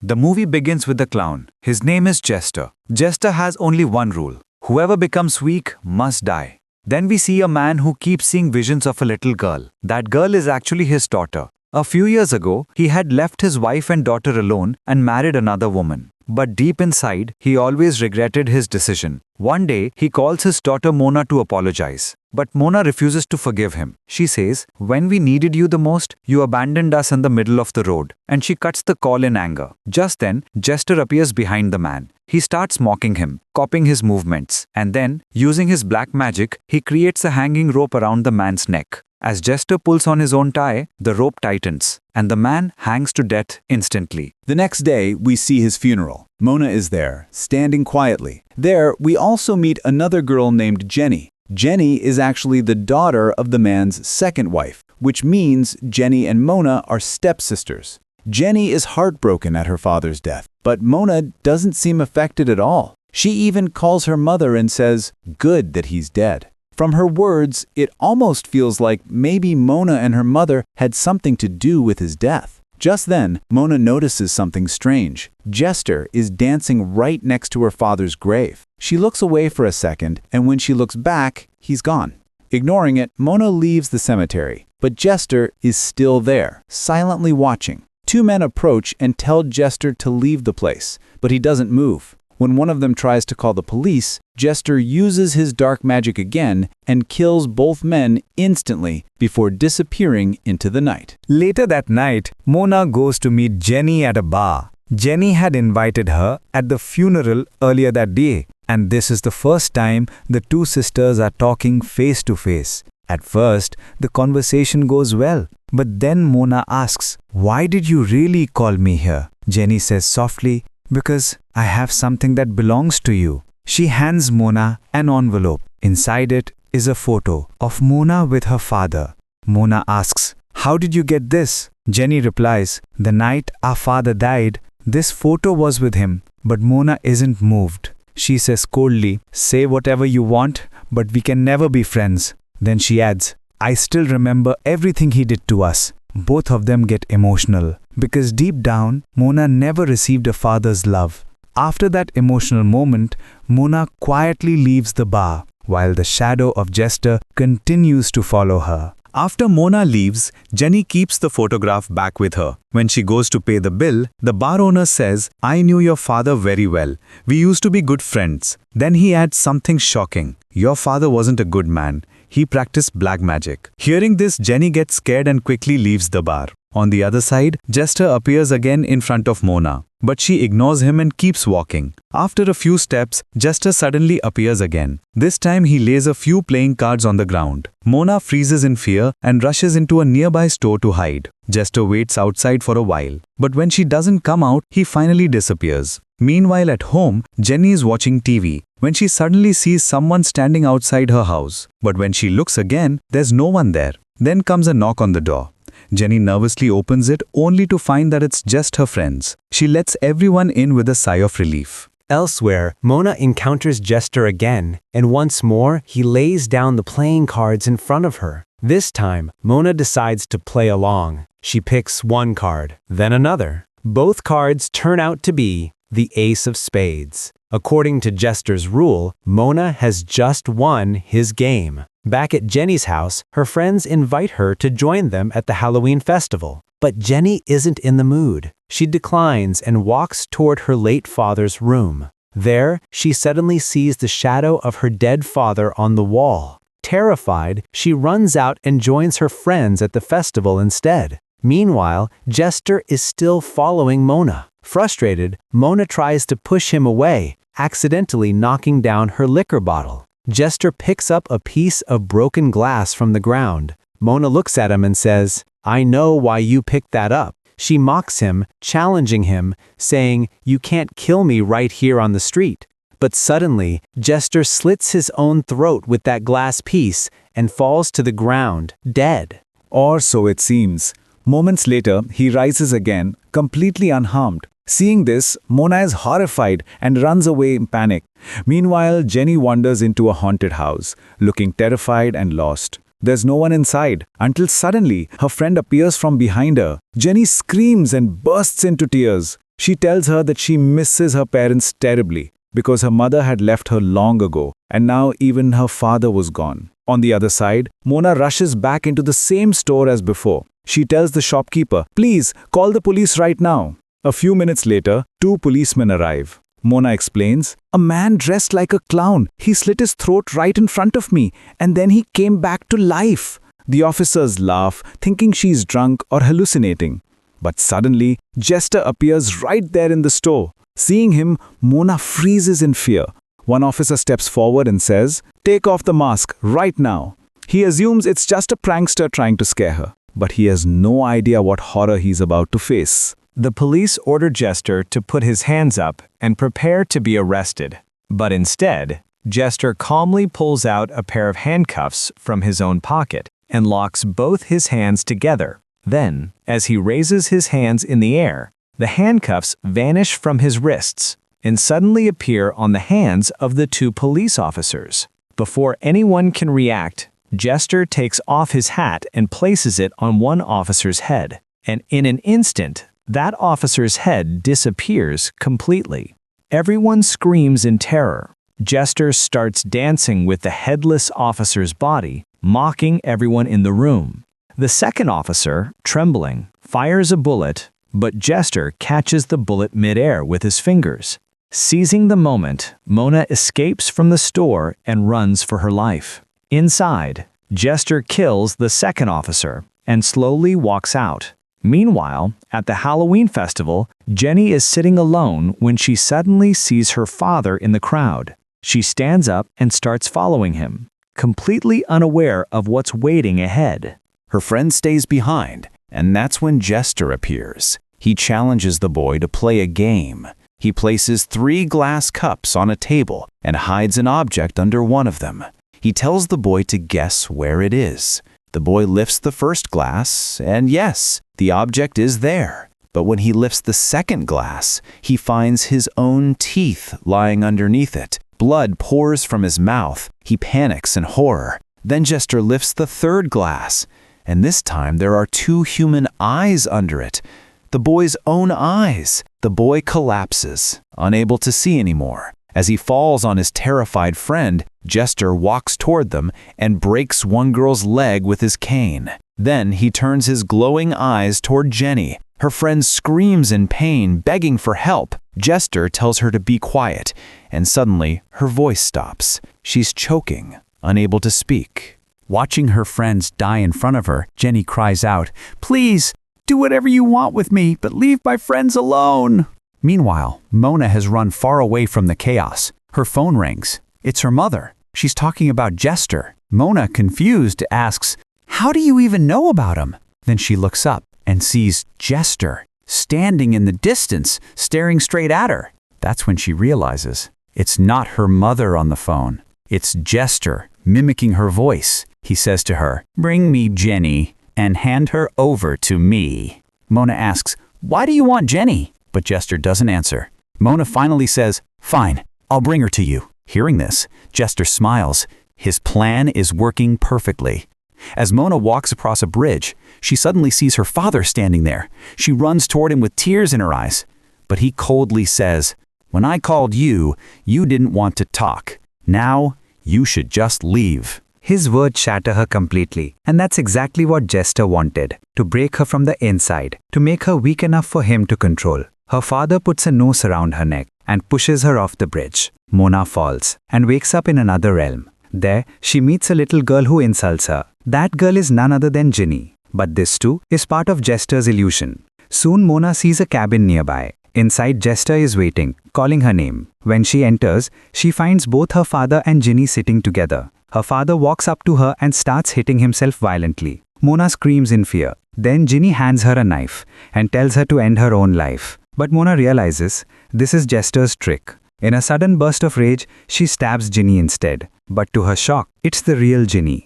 The movie begins with the clown. His name is Jester. Jester has only one rule. Whoever becomes weak must die. Then we see a man who keeps seeing visions of a little girl. That girl is actually his daughter. A few years ago, he had left his wife and daughter alone and married another woman. But deep inside, he always regretted his decision. One day, he calls his daughter Mona to apologize. But Mona refuses to forgive him. She says, "When we needed you the most, you abandoned us in the middle of the road." And she cuts the call in anger. Just then, Jester appears behind the man. He starts mocking him, copying his movements. And then, using his black magic, he creates a hanging rope around the man's neck. As Jester pulls on his own tie, the rope tightens, and the man hangs to death instantly. The next day, we see his funeral. Mona is there, standing quietly. There, we also meet another girl named Jenny. Jenny is actually the daughter of the man's second wife, which means Jenny and Mona are stepsisters. Jenny is heartbroken at her father's death, but Mona doesn't seem affected at all. She even calls her mother and says, "Good that he's dead." From her words, it almost feels like maybe Mona and her mother had something to do with his death. Just then, Mona notices something strange. Jester is dancing right next to her father's grave. She looks away for a second, and when she looks back, he's gone. Ignoring it, Mona leaves the cemetery. But Jester is still there, silently watching. Two men approach and tell Jester to leave the place, but he doesn't move. When one of them tries to call the police, Jester uses his dark magic again and kills both men instantly before disappearing into the night. Later that night, Mona goes to meet Jenny at a bar. Jenny had invited her at the funeral earlier that day, and this is the first time the two sisters are talking face to face. At first, the conversation goes well, but then Mona asks, "Why did you really call me here?" Jenny says softly, "Because I have something that belongs to you." She hands Mona an envelope. Inside it is a photo of Mona with her father. Mona asks, "How did you get this?" Jenny replies, "The night our father died, this photo was with him." But Mona isn't moved. She says coldly, "Say whatever you want, but we can never be friends." Then she adds, "I still remember everything he did to us." Both of them get emotional, because deep down, Mona never received a father's love. After that emotional moment, Mona quietly leaves the bar, while the shadow of Jester continues to follow her. After Mona leaves, Jenny keeps the photograph back with her. When she goes to pay the bill, the bar owner says, "I knew your father very well. We used to be good friends." Then he adds something shocking. "Your father wasn't a good man. He practiced black magic." Hearing this, Jenny gets scared and quickly leaves the bar. On the other side, Jester appears again in front of Mona, but she ignores him and keeps walking. After a few steps, Jester suddenly appears again. This time he lays a few playing cards on the ground. Mona freezes in fear and rushes into a nearby store to hide. Jester waits outside for a while, but when she doesn't come out, he finally disappears. Meanwhile at home, Jenny is watching TV when she suddenly sees someone standing outside her house. But when she looks again, there's no one there. Then comes a knock on the door. Jenny nervously opens it only to find that it's just her friends. She lets everyone in with a sigh of relief. Elsewhere, Mona encounters Jester again, and once more, he lays down the playing cards in front of her. This time, Mona decides to play along. She picks one card, then another. Both cards turn out to be the Ace of Spades. According to Jester's rule, Mona has just won his game. Back at Jenny's house, her friends invite her to join them at the Halloween festival. But Jenny isn't in the mood. She declines and walks toward her late father's room. There, she suddenly sees the shadow of her dead father on the wall. Terrified, she runs out and joins her friends at the festival instead. Meanwhile, Jester is still following Mona. Frustrated, Mona tries to push him away, accidentally knocking down her liquor bottle. Jester picks up a piece of broken glass from the ground. Mona looks at him and says, "I know why you picked that up." She mocks him, challenging him, saying, "You can't kill me right here on the street." But suddenly, Jester slits his own throat with that glass piece and falls to the ground, dead. Or so it seems. Moments later, he rises again, completely unharmed. Seeing this, Mona is horrified and runs away in panic. Meanwhile, Jenny wanders into a haunted house, looking terrified and lost. There's no one inside, until suddenly, her friend appears from behind her. Jenny screams and bursts into tears. She tells her that she misses her parents terribly because her mother had left her long ago and now even her father was gone. On the other side, Mona rushes back into the same store as before. She tells the shopkeeper, "Please, call the police right now." A few minutes later, two policemen arrive. Mona explains, "A man dressed like a clown. He slit his throat right in front of me, and then he came back to life." The officers laugh, thinking she's drunk or hallucinating. But suddenly, Jester appears right there in the store. Seeing him, Mona freezes in fear. One officer steps forward and says, "Take off the mask right now." He assumes it's just a prankster trying to scare her, but he has no idea what horror he's about to face. The police order Jester to put his hands up and prepare to be arrested. But instead, Jester calmly pulls out a pair of handcuffs from his own pocket and locks both his hands together. Then, as he raises his hands in the air, the handcuffs vanish from his wrists and suddenly appear on the hands of the two police officers. Before anyone can react, Jester takes off his hat and places it on one officer's head. And in an instant, that officer's head disappears completely. Everyone screams in terror. Jester starts dancing with the headless officer's body, mocking everyone in the room. The second officer, trembling, fires a bullet, but Jester catches the bullet midair with his fingers. Seizing the moment, Mona escapes from the store and runs for her life. Inside, Jester kills the second officer and slowly walks out. Meanwhile, at the Halloween festival, Jenny is sitting alone when she suddenly sees her father in the crowd. She stands up and starts following him, completely unaware of what's waiting ahead. Her friend stays behind, and that's when Jester appears. He challenges the boy to play a game. He places 3 glass cups on a table and hides an object under one of them. He tells the boy to guess where it is. The boy lifts the first glass, and yes, the object is there. But when he lifts the second glass, he finds his own teeth lying underneath it. Blood pours from his mouth. He panics in horror. Then Jester lifts the third glass, and this time there are 2 human eyes under it. The boy's own eyes. The boy collapses, unable to see anymore. As he falls on his terrified friend, Jester walks toward them and breaks one girl's leg with his cane. Then he turns his glowing eyes toward Jenny. Her friend screams in pain, begging for help. Jester tells her to be quiet, and suddenly her voice stops. She's choking, unable to speak. Watching her friends die in front of her, Jenny cries out, "Please, do whatever you want with me, but leave my friends alone." Meanwhile, Mona has run far away from the chaos. Her phone rings. It's her mother. She's talking about Jester. Mona, confused, asks, "How do you even know about him?" Then she looks up and sees Jester standing in the distance, staring straight at her. That's when she realizes it's not her mother on the phone. It's Jester, mimicking her voice. He says to her, "Bring me Jenny and hand her over to me." Mona asks, "Why do you want Jenny?" But Jester doesn't answer. Mona finally says, "Fine, I'll bring her to you." Hearing this, Jester smiles. His plan is working perfectly. As Mona walks across a bridge, she suddenly sees her father standing there. She runs toward him with tears in her eyes. But he coldly says, "When I called you, you didn't want to talk. Now, you should just leave." His words shatter her completely, and that's exactly what Jester wanted, to break her from the inside, to make her weak enough for him to control. Her father puts a noose around her neck and pushes her off the bridge. Mona falls and wakes up in another realm. There, she meets a little girl who insults her. That girl is none other than Ginny. But this too is part of Jester's illusion. Soon Mona sees a cabin nearby. Inside, Jester is waiting, calling her name. When she enters, she finds both her father and Ginny sitting together. Her father walks up to her and starts hitting himself violently. Mona screams in fear. Then Ginny hands her a knife and tells her to end her own life. But Mona realizes this is Jester's trick. In a sudden burst of rage, she stabs Ginny instead. But to her shock, it's the real Ginny.